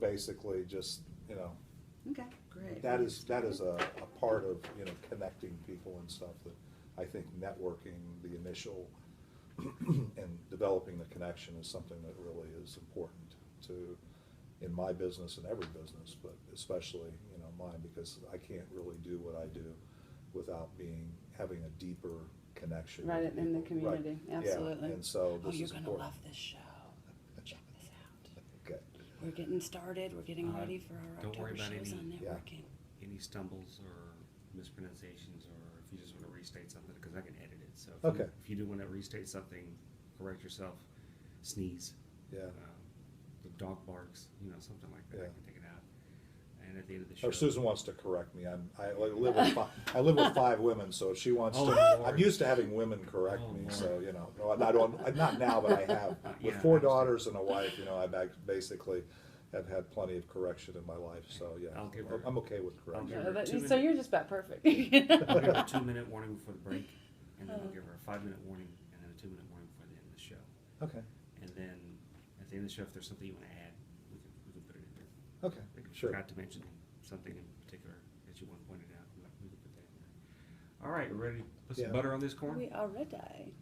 basically just, Okay, great. that is a part of, connecting people and stuff that I think networking, the initial and developing the connection is something that really is important to, in my business and every business, but especially, mine, because I can't really do what I do without having a deeper connection. Right, with in the people. Right. community, absolutely. Yeah. And so this you're is going to important. love this show. Check this out. Okay. We're getting started. We're getting ready for our Don't worry October about shows on Yeah. networking. any stumbles or mispronunciations, or if you just want to restate something, because I can edit it. So Okay. if you do want to restate something, correct yourself, sneeze, Yeah. the dog barks, something like that, I Yeah. can take it out. And at the end of the show, Or Susan wants to correct me. I live with I live with 5 women, so if she wants Oh, to. Lord. I'm used to having women correct Oh, me, Lord. so not now, but I have. With Yeah, 4 I understand. daughters and a wife, I basically have had plenty of correction in my life. So yeah, I'll give her- I'm okay with correction. give her 2 So minutes. you're just about perfect. I'll give her a 2-minute warning before the break, and then I'll give her a 5-minute warning, and then a 2-minute warning before the end of the show. Okay. And then at the end of the show, if there's something you want to add, we can put it in there. Okay. Like if you Sure. forgot to mention something in particular that you want pointed out, we can put that in there. All right, we ready to put some Yeah. butter on this corn? We are ready.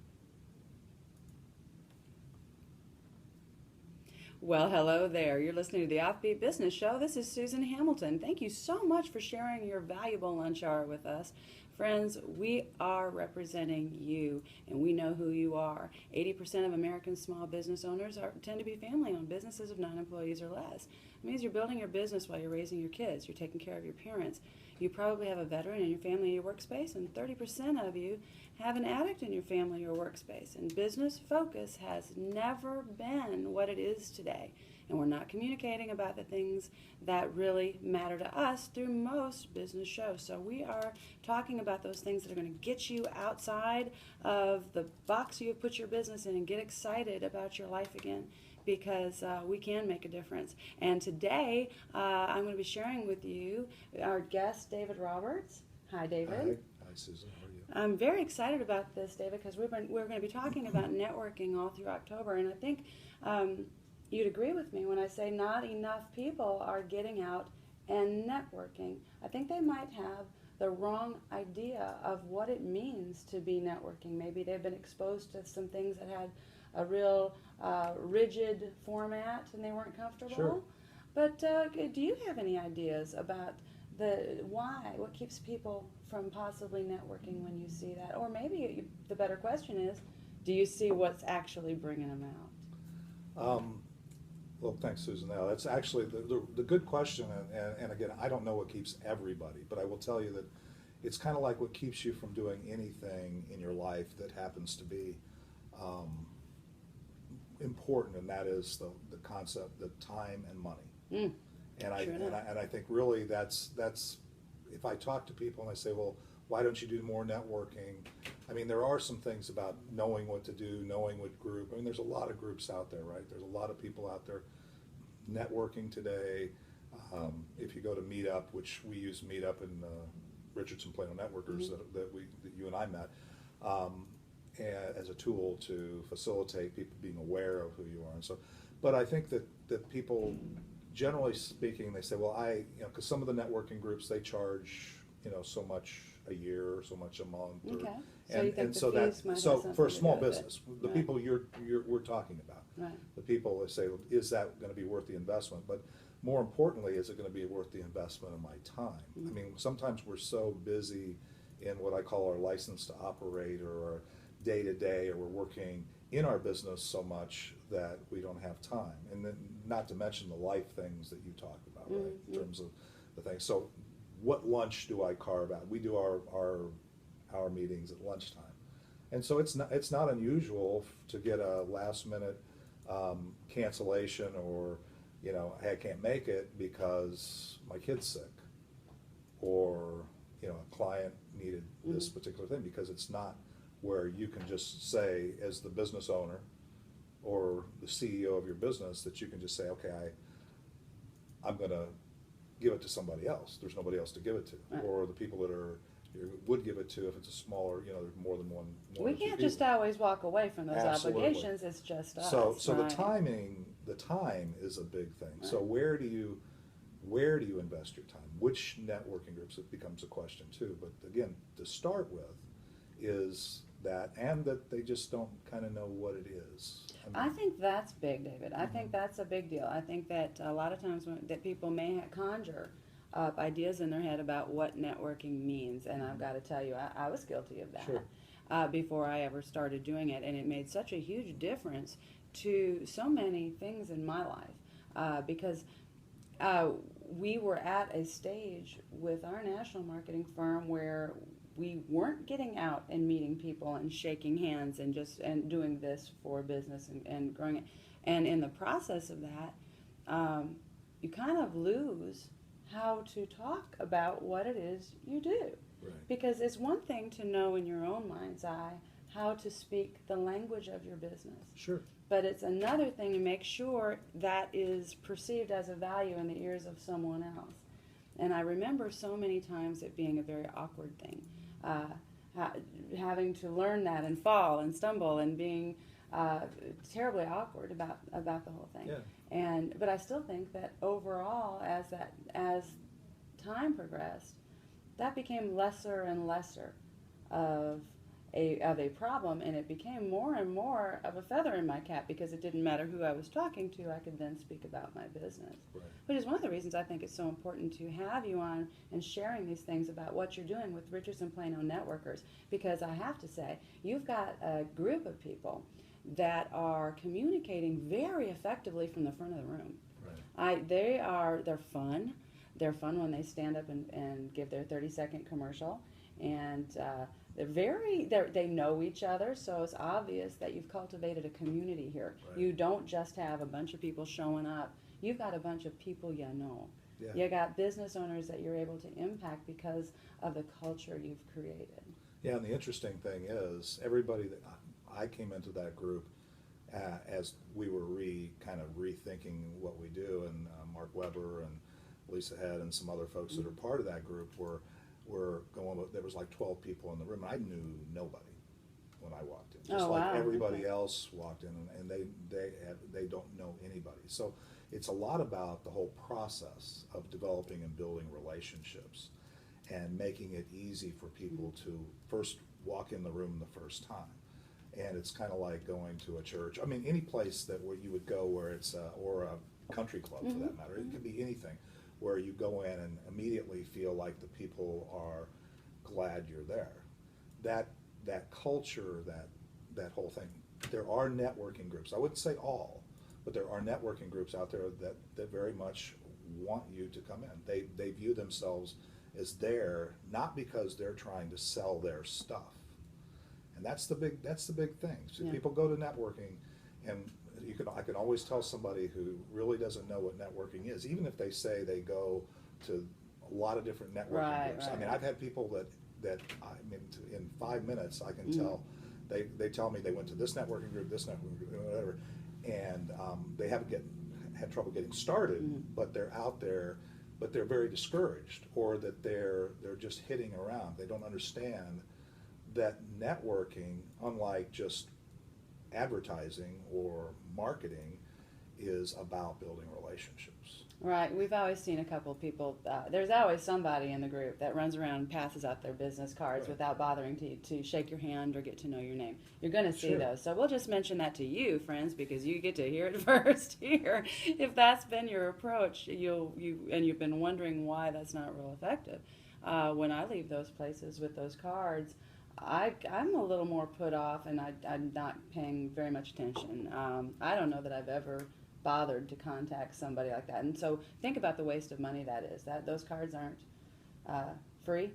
Well, hello there. You're listening to the OffBeat Business Show. This is Susan Hamilton. Thank you so much for sharing your valuable lunch hour with us. Friends, we are representing you, and we know who you are. 80% of American small business owners tend to be family-owned businesses of 9 employees or less. It means you're building your business while you're raising your kids. You're taking care of your parents. You probably have a veteran in your family or your workspace, and 30% of you have an addict in your family or workspace. And business focus has never been what it is today. And we're not communicating about the things that really matter to us through most business shows. So we are talking about those things that are going to get you outside of the box you've put your business in and get excited about your life again, because we can make a difference. And today I'm going to be sharing with you our guest, David Roberts. Hi, David. Hi, Susan. How are you? I'm very excited about this, David, because we're going to be talking about networking all through October, and I think you'd agree with me when I say not enough people are getting out and networking. I think they might have the wrong idea of what it means to be networking. Maybe they've been exposed to some things that had a real rigid format and they weren't comfortable. Sure. But do you have any ideas about what keeps people from possibly networking when you see that? Or maybe the better question is, do you see what's actually bringing them out? Well, thanks, Susan. Now, that's actually the good question, and again, I don't know what keeps everybody, but I will tell you that it's kind of like what keeps you from doing anything in your life that happens to be important, and that is the concept, the time and money. And I think really that's if I talk to people and I say, well, why don't you do more networking? I mean, there are some things about knowing what to do, knowing what group. I mean, there's a lot of groups out there, right? There's a lot of people out there networking today. If you go to Meetup, which we use Meetup in Richardson, Plano Networkers, that you and I met, as a tool to facilitate people being aware of who you are. And so, but I think that people, generally speaking, they say, well, because some of the networking groups, they charge, so much a year or so much a month. Okay. Or, So you think the fees might have something for a to small do with it. business, the Right. people we're talking about, Right. the people that say, is that going to be worth the investment? But more importantly, is it going to be worth the investment of my time? I mean, sometimes we're so busy in what I call our license to operate or our day-to-day, or we're working in our business so much that we don't have time. And then not to mention the life things that you talk about, right, in terms of the things. So what lunch do I carve out? We do our meetings at lunchtime. And so it's not unusual to get a last minute cancellation, or hey, I can't make it because my kid's sick, or a client needed this particular thing, because it's not where you can just say, as the business owner or the CEO of your business, that you can just say, okay, I'm going to give it to somebody else. There's nobody else to give it to. Right. Or the people that you would give it to, if it's a smaller, there's more than one. We can't just always walk away from those Absolutely. obligations. It's just us. So right. the timing the time is a big thing. Right. So where do you invest your time? Which networking groups? It becomes a question too. But again, to start with is that, and that they just don't kind of know what it is. I think that's big, David. I think Mhm. that's a big deal. I think that a lot of times that people may conjure up ideas in their head about what networking means, and I've got to tell you, I was guilty of that Sure. before I ever started doing it, and it made such a huge difference to so many things in my life because we were at a stage with our national marketing firm where we weren't getting out and meeting people and shaking hands and doing this for business and growing it. And in the process of that, you kind of lose how to talk about what it is you do. Right. Because it's one thing to know in your own mind's eye how to speak the language of your business. Sure. But it's another thing to make sure that is perceived as a value in the ears of someone else. And I remember so many times it being a very awkward thing, having to learn that and fall and stumble and being terribly awkward about the whole thing. Yeah. But I still think that overall, as time progressed, that became lesser and lesser of a problem, and it became more and more of a feather in my cap because it didn't matter who I was talking to, I could then speak about my business. Right. Which is one of the reasons I think it's so important to have you on and sharing these things about what you're doing with Richardson Plano Networkers, because I have to say, you've got a group of people that are communicating very effectively from the front of the room. Right. They're fun. They're fun when they stand up and give their 30-second commercial, and they know each other, so it's obvious that you've cultivated a community here. Right. You don't just have a bunch of people showing up. You've got a bunch of people you know. Yeah. You got business owners that you're able to impact because of the culture you've created. Yeah, and the interesting thing is, everybody that I came into that group as we were kind of rethinking what we do, and Mark Weber and Lisa Head and some other folks that are part of that group were going with, there was like 12 people in the room, and I knew nobody when I walked in. Just like wow. everybody Okay. else walked in, and they don't know anybody. So it's a lot about the whole process of developing and building relationships and making it easy for people to first walk in the room the first time. And it's kind of like going to a church. I mean, any place where you would go where it's or a country club for that matter. It could be anything where you go in and immediately feel like the people are glad you're there. That culture, that whole thing. There are networking groups. I wouldn't say all, but there are networking groups out there that very much want you to come in. They view themselves as there, not because they're trying to sell their stuff. And that's the big thing. So Yeah. people go to networking, and I can always tell somebody who really doesn't know what networking is, even if they say they go to a lot of different networking groups. I mean, I've had people that I mean, in 5 minutes I can tell, they tell me they went to this networking group, whatever, and they haven't had trouble getting started, but they're out there, but they're very discouraged, or that they're just hitting around. They don't understand that networking, unlike just advertising or marketing, is about building relationships. Right. We've always seen a couple of people. There's always somebody in the group that runs around and passes out their business cards Right. without bothering to shake your hand or get to know your name. You're going to see Sure. those. So we'll just mention that to you, friends, because you get to hear it first here. If that's been your approach, you've been wondering why that's not real effective. When I leave those places with those cards, I'm a little more put off, and I'm not paying very much attention. I don't know that I've ever bothered to contact somebody like that. And so think about the waste of money that is. Those cards aren't free,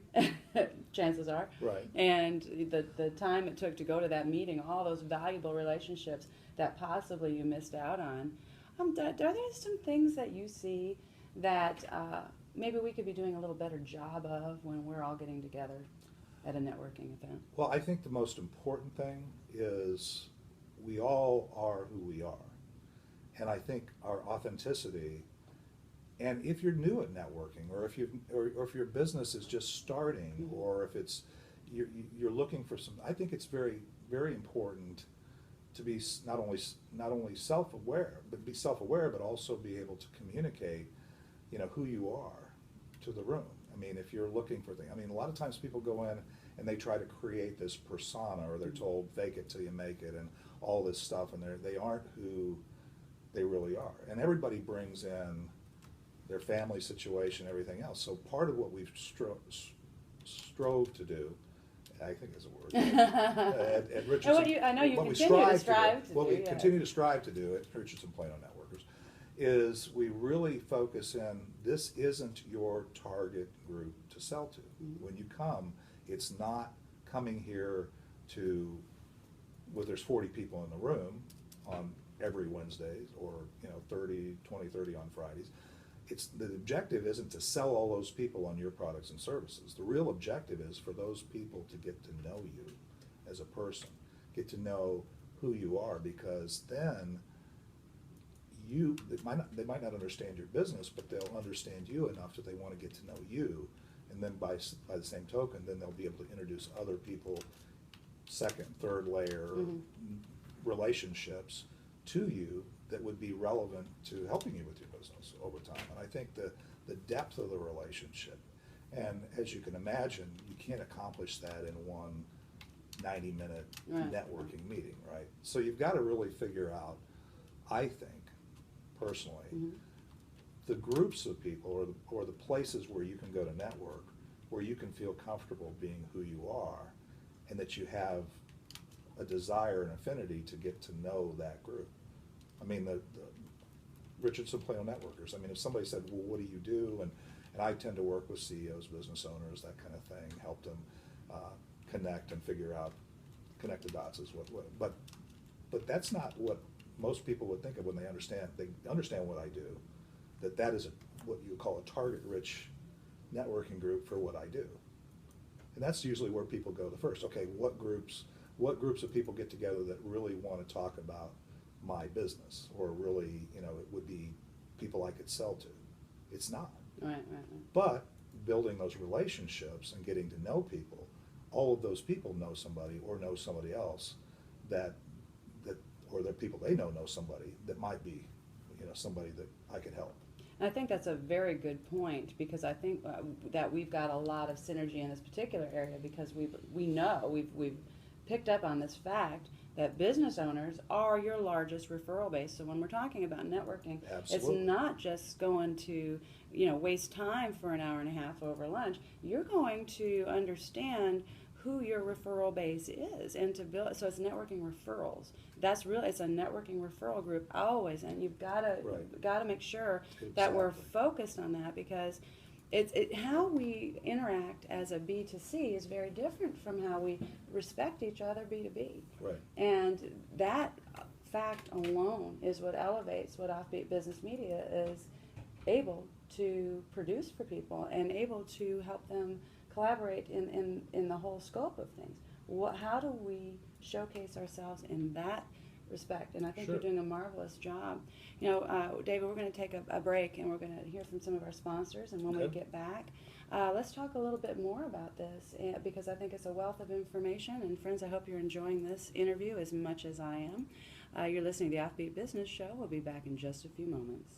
chances are. Right. And the time it took to go to that meeting, all those valuable relationships that possibly you missed out on. Are there some things that you see that maybe we could be doing a little better job of when we're all getting together at a networking event? Well, I think the most important thing is we all are who we are. And I think our authenticity, and if you're new at networking, or if your business is just starting, or if it's you're looking for some, I think it's very, very important to be not only self-aware, but also be able to communicate, who you are to the room. I mean, if you're looking for things, I mean, a lot of times people go in and they try to create this persona, or they're told fake it till you make it, and all this stuff, and they aren't who they really are. And everybody brings in their family situation, everything else. So part of what we've strove to do, I think is a word, at Richardson. I know you what we continue to strive strive to do. What we Yes. continue to strive to do at Richardson Plano Networkers is we really focus in, this isn't your target group to sell to. Mm-hmm. When you come, it's not coming here to, there's 40 people in the room on every Wednesdays, or 30 on Fridays. The objective isn't to sell all those people on your products and services. The real objective is for those people to get to know you as a person, get to know who you are, because then they might not understand your business, but they'll understand you enough that they want to get to know you, and then by the same token, then they'll be able to introduce other people, second, third layer relationships to you that would be relevant to helping you with your business over time. And I think the depth of the relationship, and as you can imagine, you can't accomplish that in one 90-minute networking meeting, right? So you've got to really figure out, I think, personally, the groups of people, or the places where you can go to network, where you can feel comfortable being who you are, and that you have a desire and affinity to get to know that group. I mean, the Richardson Plano Networkers, I mean, if somebody said, well, what do you do? And I tend to work with CEOs, business owners, that kind of thing, help them connect and connect the dots is but that's not what most people would think of when they understand what I do, that is what you call a target-rich networking group for what I do. And that's usually where people go the first. Okay, what groups of people get together that really want to talk about my business, or really, it would be people I could sell to. It's not. Right. But building those relationships and getting to know people, all of those people know somebody or know somebody else or the people they know somebody that might be, somebody that I could help. I think that's a very good point, because I think that we've got a lot of synergy in this particular area, because we've picked up on this fact that business owners are your largest referral base. So when we're talking about networking, Absolutely. It's not just going to waste time for an hour and a half over lunch. You're going to understand who your referral base is, and to build. So it's networking referrals. It's a networking referral group always, and you've got to make sure that we're focused on that, because how we interact as a B2C is very different from how we respect each other B2B. Right. And that fact alone is what elevates what OffBeat Business Media is able to produce for people, and able to help them collaborate in the whole scope of things. How do we showcase ourselves in that respect? And I think you're doing a marvelous job. David, we're going to take a break, and we're going to hear from some of our sponsors, and when we get back, let's talk a little bit more about this, because I think it's a wealth of information. And friends, I hope you're enjoying this interview as much as I am. You're listening to the OffBeat Business Show. We'll be back in just a few moments.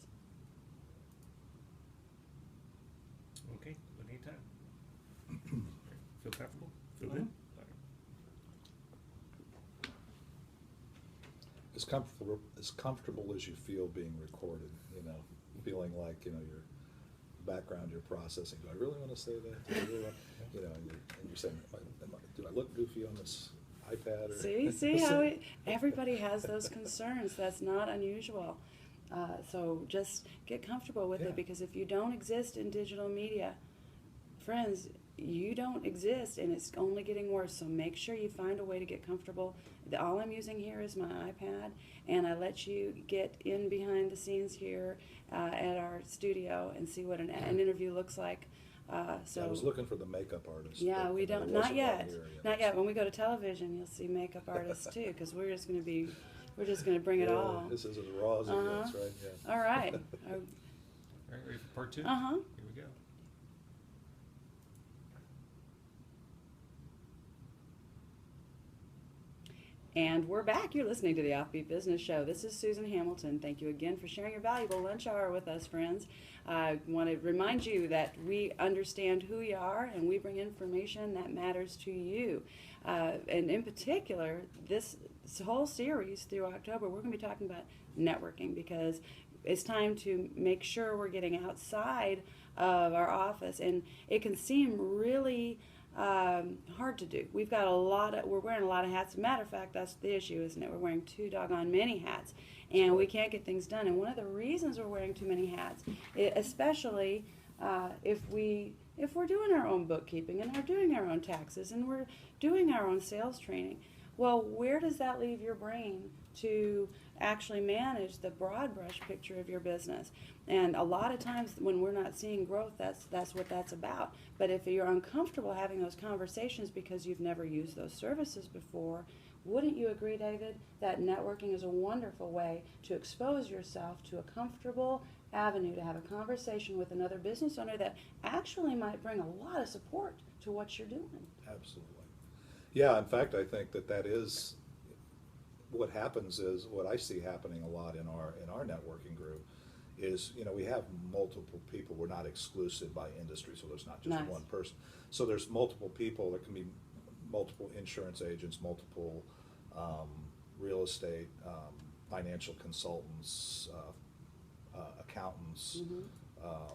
Okay, anytime. Feel comfortable? Feel good? As comfortable as you feel being recorded, feeling like, your background you're processing. Do I really want to say that? Do I really want, and you're saying, do I look goofy on this iPad? Or See how everybody has those concerns. That's not unusual. So just get comfortable with it, because if you don't exist in digital media, friends, you don't exist, and it's only getting worse. So make sure you find a way to get comfortable. All I'm using here is my iPad, and I let you get in behind the scenes here at our studio and see what an interview looks like. So I was looking for the makeup artist. Yeah, we don't. Not yet. Not yet. So. When we go to television, you'll see makeup artists too, because we're just going to bring it all. This is as raw as it gets, right? Yeah. All right. All right, ready for part two? Uh-huh. Here we go. And we're back. You're listening to the Offbeat Business Show. This is Susan Hamilton. Thank you again for sharing your valuable lunch hour with us, friends. I want to remind you that we understand who you are and we bring information that matters to you. And in particular, this whole series through October, we're going to be talking about networking, because it's time to make sure we're getting outside of our office. And it can seem really hard to do. We're wearing a lot of hats. Matter of fact, that's the issue, isn't it? We're wearing too doggone many hats, and we can't get things done. And one of the reasons we're wearing too many hats, especially if we're doing our own bookkeeping and we're doing our own taxes and we're doing our own sales training, well, where does that leave your brain to actually manage the broad brush picture of your business? And a lot of times when we're not seeing growth, that's what that's about. But if you're uncomfortable having those conversations because you've never used those services before, wouldn't you agree, David, that networking is a wonderful way to expose yourself to a comfortable avenue to have a conversation with another business owner that actually might bring a lot of support to what you're doing? Absolutely. Yeah, in fact, I think that is what happens. Is what I see happening a lot in our networking group is, we have multiple people. We're not exclusive by industry, so there's not just Nice. one person. So there's multiple people. There can be multiple insurance agents, multiple real estate, financial concealtants, accountants,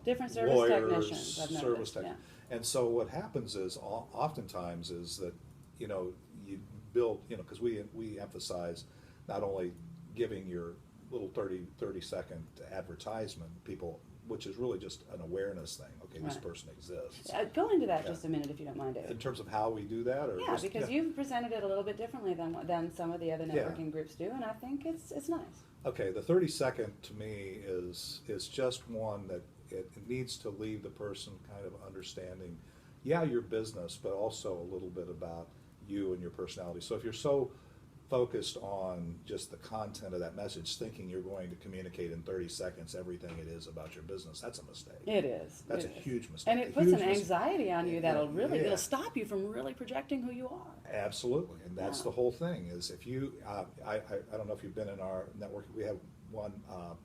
Different service lawyers, technicians, I've service noticed, tech. And so what happens is oftentimes is that, you build, because we emphasize not only giving your little 30-second advertisement people, which is really just an awareness thing. Okay, this Right. person exists. Go into that Yeah. just a minute if you don't mind, David. In terms of how we do that, or Yeah, just, because you've presented it a little bit differently than some of the other Yeah. networking groups do, and I think it's nice. Okay, the 30-second to me is just one that it needs to leave the person kind of understanding, your business, but also a little bit about you and your personality. So if you're so focused on just the content of that message, thinking you're going to communicate in 30 seconds everything it is about your business, that's a mistake. It is. That's it a is. huge mistake. And it a puts huge an mistake. anxiety on you that'll really, Yeah. it'll stop you from really projecting who you are. Absolutely, and that's Yeah. the whole thing. Is if you, I don't know if you've been in our network. We have one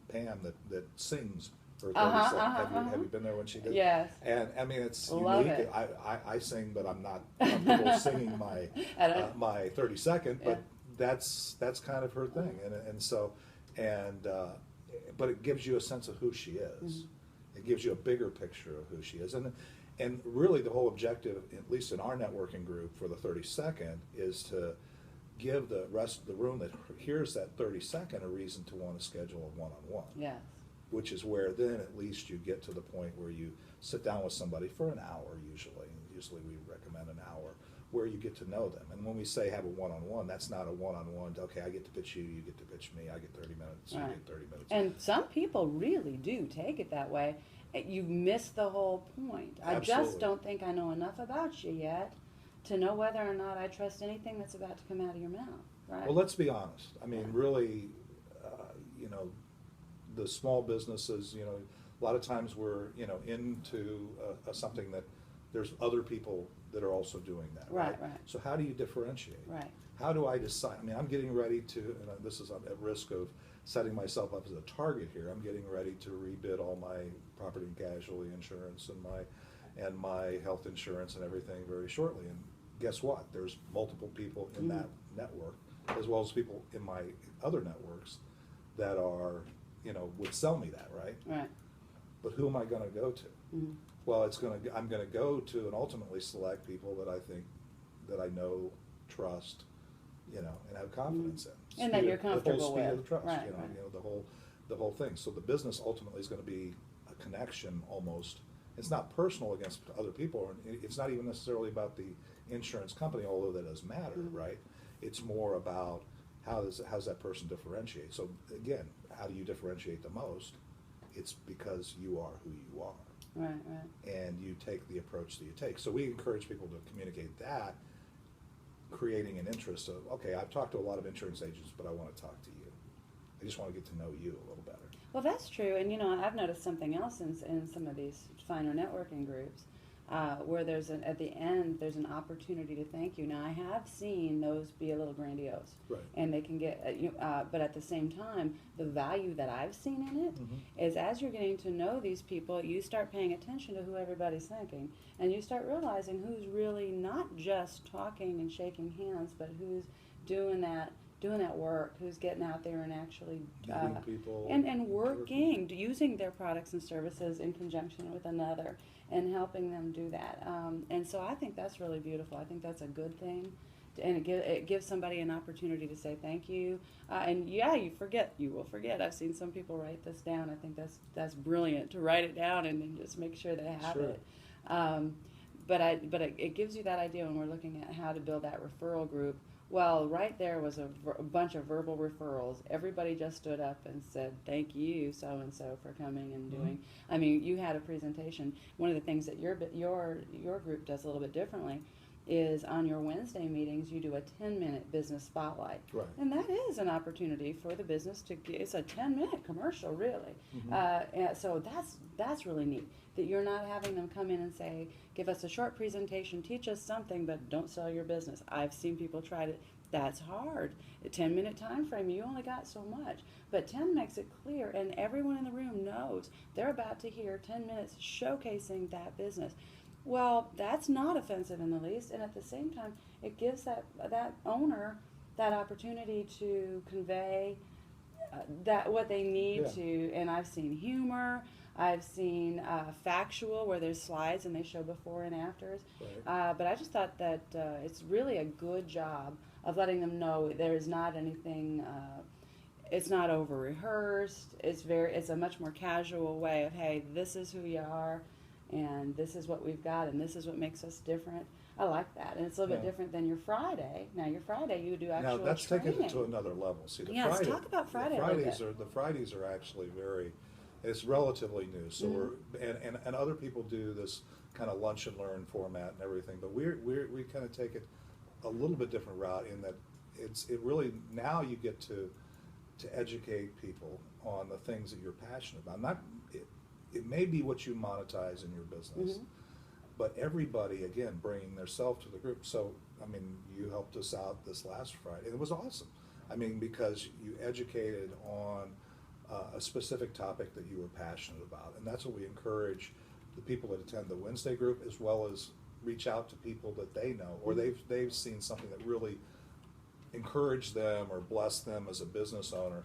Pam that sings for 30 seconds. Have you been there when she did? Yes. And I mean, it's Love unique. it. I sing, but I'm not comfortable singing my 30-second. But Yeah. that's kind of her thing, and so but it gives you a sense of who she is. It gives you a bigger picture of who she is, and really the whole objective, at least in our networking group for the 30-second, is to give the rest of the room that hears that 30-second a reason to want to schedule a one-on-one. Yes. Which is where then at least you get to the point where you sit down with somebody for an hour usually. Usually we recommend an hour, where you get to know them. And when we say have a one-on-one, that's not a one-on-one, okay, I get to pitch you, you get to pitch me, I get 30 minutes, you Right. get 30 minutes. And some people really do take it that way. You miss the whole point. I just Absolutely. don't think I know enough about you yet to know whether or not I trust anything that's about to come out of your mouth, right? Well, let's be honest. I mean, really, the small businesses, a lot of times we're, into something that there's other people that are also doing that, right? Right. So how do you differentiate? Right. How do I decide? I mean, I'm getting ready to, and this is at risk of setting myself up as a target here. I'm getting ready to rebid all my property and casualty insurance and my health insurance and everything very shortly. And guess what? There's multiple people in that network, as well as people in my other networks that are, would sell me that, right? Right. But who am I going to go to? Mm-hmm. Well, I'm going to go to and ultimately select people that I think that I know, trust, and have confidence in. And that you're The whole comfortable speed of with. the trust, Right, you know, right. the whole thing. So the business ultimately is going to be a connection almost. It's not personal against other people. It's not even necessarily about the insurance company, although that does matter, right? It's more about how's that person differentiate. So again, how do you differentiate the most? It's because you are who you are. Right, right. And you take the approach that you take. So we encourage people to communicate that, creating an interest of, okay, I've talked to a lot of insurance agents, but I want to talk to you. I just want to get to know you a little better. Well, that's true, and I've noticed something else in some of these finer networking groups. where at the end there's an opportunity to thank you. Now I have seen those be a little grandiose, Right. and they can get, but at the same time, the value that I've seen in it is as you're getting to know these people, you start paying attention to who everybody's thanking, and you start realizing who's really not just talking and shaking hands, but who's doing that work, who's getting out there and actually Meeting people. and working, using their products and services in conjunction with another and helping them do that. And so I think that's really beautiful. I think that's a good thing. And it gives somebody an opportunity to say thank you. And yeah, you will forget. I've seen some people write this down. I think that's brilliant to write it down and then just make sure they have it. But it gives you that idea when we're looking at how to build that referral group. Well, right there was a bunch of verbal referrals. Everybody just stood up and said, thank you, so-and-so, for coming and doing. I mean, you had a presentation. One of the things that your group does a little bit differently is on your Wednesday meetings, you do a 10-minute business spotlight. Right. And that is an opportunity for the business it's a 10-minute commercial, really. And so that's really neat, that you're not having them come in and say, give us a short presentation, teach us something, but don't sell your business. I've seen people try to, that's hard. A 10-minute time frame, you only got so much. But 10 makes it clear, and everyone in the room knows they're about to hear 10 minutes showcasing that business. Well, that's not offensive in the least, and at the same time, it gives that owner that opportunity to convey that what they need to. And I've seen humor, I've seen factual, where there's slides and they show before and afters. Right. But I just thought that it's really a good job of letting them know there is not anything. It's not over rehearsed. It's a much more casual way of, hey, this is who you are, and this is what we've got, and this is what makes us different. I like that, and it's a little bit different than your Friday. Now, your Friday, you do actual Now, that's training. taking it to another level. See, Let's talk about Friday a little bit. The Fridays are actually it's relatively new. So and other people do this kind of lunch and learn format and everything, but we kind of take it a little bit different route in that it really, now you get to educate people on the things that you're passionate about. It may be what you monetize in your business, but everybody, again, bringing their self to the group. So, I mean, you helped us out this last Friday, and it was awesome. I mean, because you educated on a specific topic that you were passionate about, and that's what we encourage the people that attend the Wednesday group, as well as reach out to people that they know, or they've seen something that really encouraged them or blessed them as a business owner.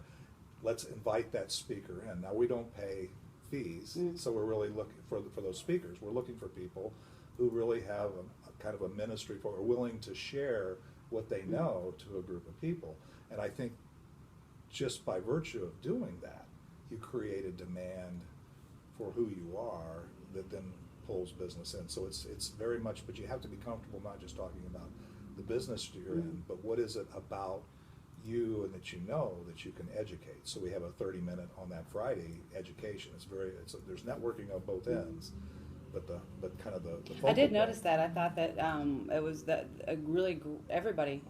Let's invite that speaker in. Now, we don't pay fees, so we're really looking for those speakers. We're looking for people who really have a kind of a ministry for, or willing to share what they know to a group of people. And I think just by virtue of doing that, you create a demand for who you are that then pulls business in. So it's very much, but you have to be comfortable not just talking about the business you're in, but what is it about you and that you know that you can educate. So we have a 30-minute on that Friday education. There's networking on both ends, but kind of the I did focal notice point. that. I thought that it was that everybody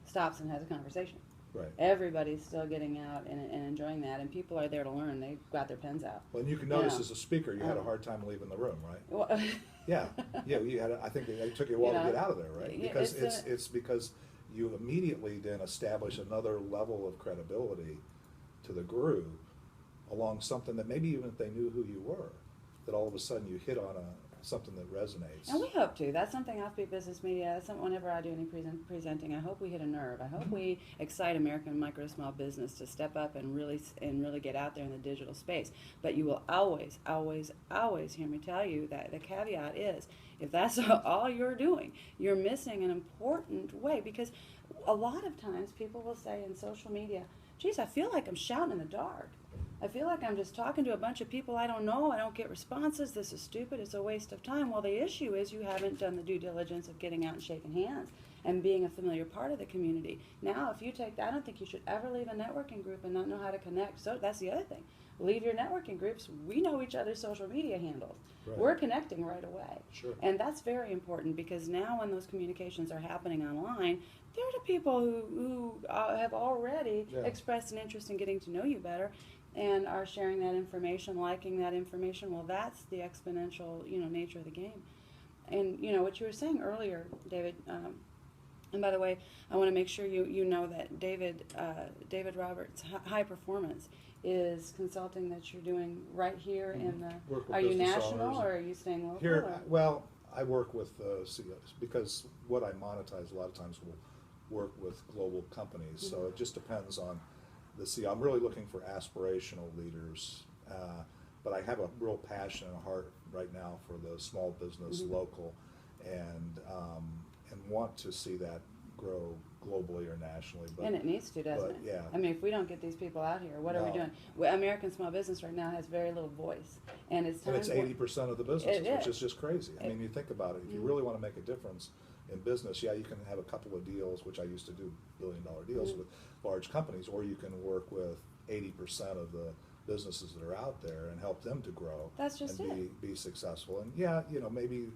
stops and has a conversation. Right. Everybody's still getting out and enjoying that, and people are there to learn. They've got their pens out. Well, and you can notice as a speaker, you had a hard time leaving the room, right? Well, Yeah. You had. I think it took you a while to get out of there, right? Yeah, Because it's it's because you immediately then establish another level of credibility to the group along something that maybe even if they knew who you were, that all of a sudden you hit on something that resonates. And we hope to. That's something OffBeat Business Media. That's something whenever I do any presenting, I hope we hit a nerve. I hope we excite American micro small business to step up and really get out there in the digital space. But you will always, always, always hear me tell you that the caveat is, if that's all you're doing, you're missing an important way, because a lot of times people will say in social media, geez, I feel like I'm shouting in the dark. I feel like I'm just talking to a bunch of people I don't know. I don't get responses. This is stupid. It's a waste of time. Well, the issue is you haven't done the due diligence of getting out and shaking hands and being a familiar part of the community. Now, if you take that, I don't think you should ever leave a networking group and not know how to connect. So that's the other thing. Leave your networking groups. We know each other's social media handles. Right. We're connecting right away. Sure. And that's very important, because now when those communications are happening online, they're the people who have already expressed an interest in getting to know you better and are sharing that information, liking that information. Well, that's the exponential, nature of the game. And you know what you were saying earlier, David. And by the way, I want to make sure you know that David Roberts High Performance is consulting that you're doing right here in the. Work with Are you business national owners. or are you staying local? Here, or? well, I work with CEOs because what I monetize a lot of times will work with global companies. So it just depends on the CEO. I'm really looking for aspirational leaders, but I have a real passion and a heart right now for the small business local, and want to see that grow globally or nationally. But, And it needs to, doesn't it? Yeah. I mean, if we don't get these people out here, what are we No. doing? Well, American small business right now has very little voice, and it's time. And it's 80% of the businesses, It which is. is just crazy. I mean, you think about it. If you really want to make a difference in business, yeah, you can have a couple of deals, which I used to do billion-dollar deals with large companies, or you can work with 80% of the businesses that are out there and help them to grow. That's just and be successful. And yeah, you know, maybe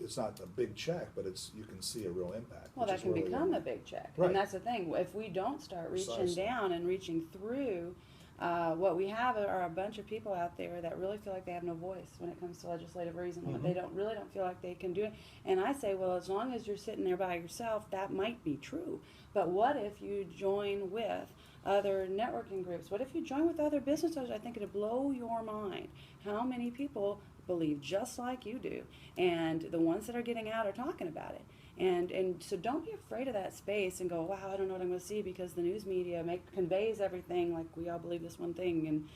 it's not a big check, but you can see a real impact. Well, which that is can really become a big check, Right. and that's the thing. If we don't start reaching Precisely. down and reaching through, what we have are a bunch of people out there that really feel like they have no voice when it comes to legislative reason. They don't feel like they can do it. And I say, well, as long as you're sitting there by yourself, that might be true. But what if you join with other networking groups? What if you join with other business owners? I think it'd blow your mind how many people believe just like you do, and the ones that are getting out are talking about it. And so don't be afraid of that space and go, wow, I don't know what I'm going to see, because the news media conveys everything like we all believe this one thing, and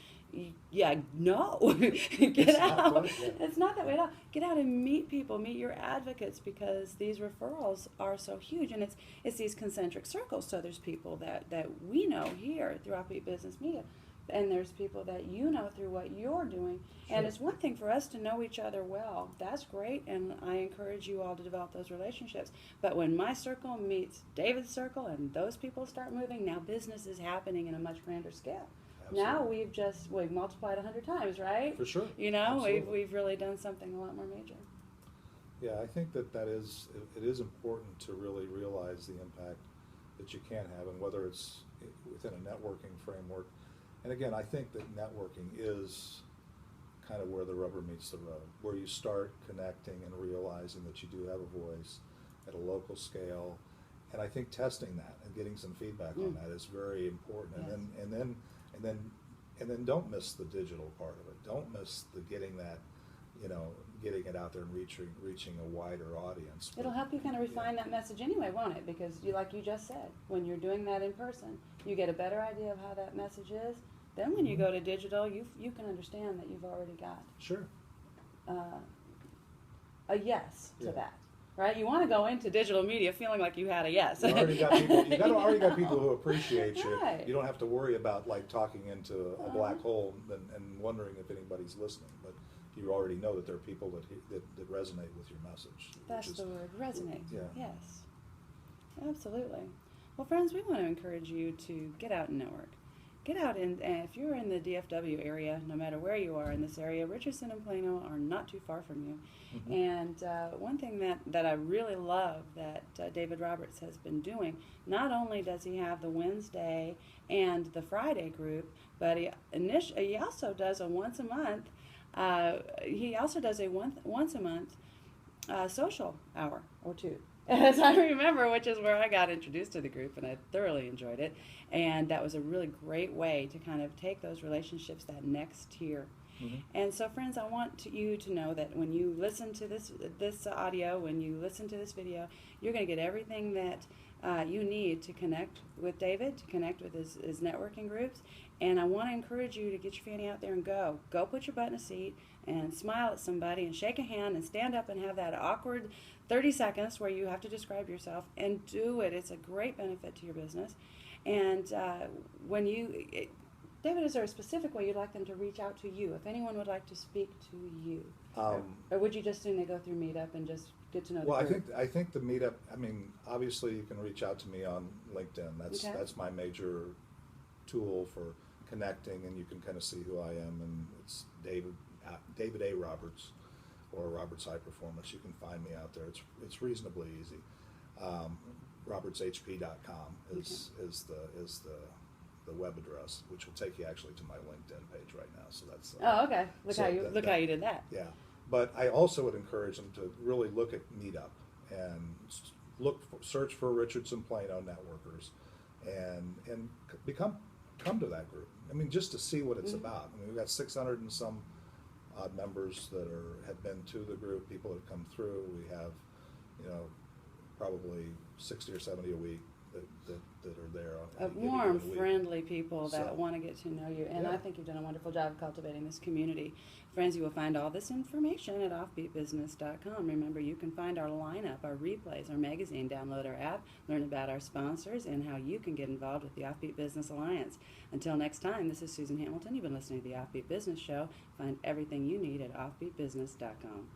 no, get out. It's not that way at all. Get out and meet people, meet your advocates, because these referrals are so huge, and it's these concentric circles. So there's people that we know here through OffBeat Business Media, and there's people that you know through what you're doing. Sure. And it's one thing for us to know each other well. That's great, and I encourage you all to develop those relationships. But when my circle meets David's circle and those people start moving, now business is happening in a much grander scale. Absolutely. Now we've multiplied 100 times, right? For sure. You know, Absolutely. we've really done something a lot more major. Yeah, I think it is important to really realize the impact that you can have, and whether it's within a networking framework. And again, I think that networking is kind of where the rubber meets the road, where you start connecting and realizing that you do have a voice at a local scale. And I think testing that and getting some feedback on that is very important. Yes. And then don't miss the digital part of it. Don't miss the getting it out there and reaching a wider audience. It'll help you kind of refine that message anyway, won't it? Because like you just said, when you're doing that in person, you get a better idea of how that message is. Then when you go to digital, you can understand that you've already got Sure. a yes to Yeah. that, right? You want to go into digital media feeling like you had a yes. You already got people who appreciate you. Right. You don't have to worry about like talking into a black hole and wondering if anybody's listening. But you already know that there are people that resonate with your message. That's the word, resonate. Yeah. Yes, absolutely. Well, friends, we want to encourage you to get out and network. Get out, and if you're in the DFW area, no matter where you are in this area, Richardson and Plano are not too far from you. And one thing that I really love that David Roberts has been doing, not only does he have the Wednesday and the Friday group, but he also does a once a month. He also does a once a month social hour or two, as I remember, which is where I got introduced to the group, and I thoroughly enjoyed it. And that was a really great way to kind of take those relationships that next tier. And so, friends, I want you to know that when you listen to this audio, when you listen to this video, you're going to get everything that you need to connect with David, to connect with his networking groups. And I want to encourage you to get your fanny out there and go put your butt in a seat and smile at somebody and shake a hand and stand up and have that awkward 30 seconds where you have to describe yourself, and do it. It's a great benefit to your business. And David, is there a specific way you'd like them to reach out to you? If anyone would like to speak to you, or would you just assume they go through Meetup and just get to know the group? I think the Meetup. I mean, obviously, you can reach out to me on LinkedIn. That's my major tool for connecting, and you can kind of see who I am. And it's David A. Roberts, or Roberts High Performance. You can find me out there. It's reasonably easy. RobertsHP.com is the web address, which will take you actually to my LinkedIn page right now. So that's Oh, okay. Look how you did that. Yeah, But I also would encourage them to really look at Meetup and search for Richardson Plano Networkers, and come to that group. I mean, just to see what it's about. I mean, we've got 600 and some odd members that have been to the group. People that have come through. We have, probably 60 or 70 a week that are there. Warm, friendly people that So, want to get to know you. And yeah. I think you've done a wonderful job of cultivating this community. Friends, you will find all this information at offbeatbusiness.com. Remember, you can find our lineup, our replays, our magazine, download our app, learn about our sponsors, and how you can get involved with the Offbeat Business Alliance. Until next time, this is Susan Hamilton. You've been listening to the Offbeat Business Show. Find everything you need at offbeatbusiness.com.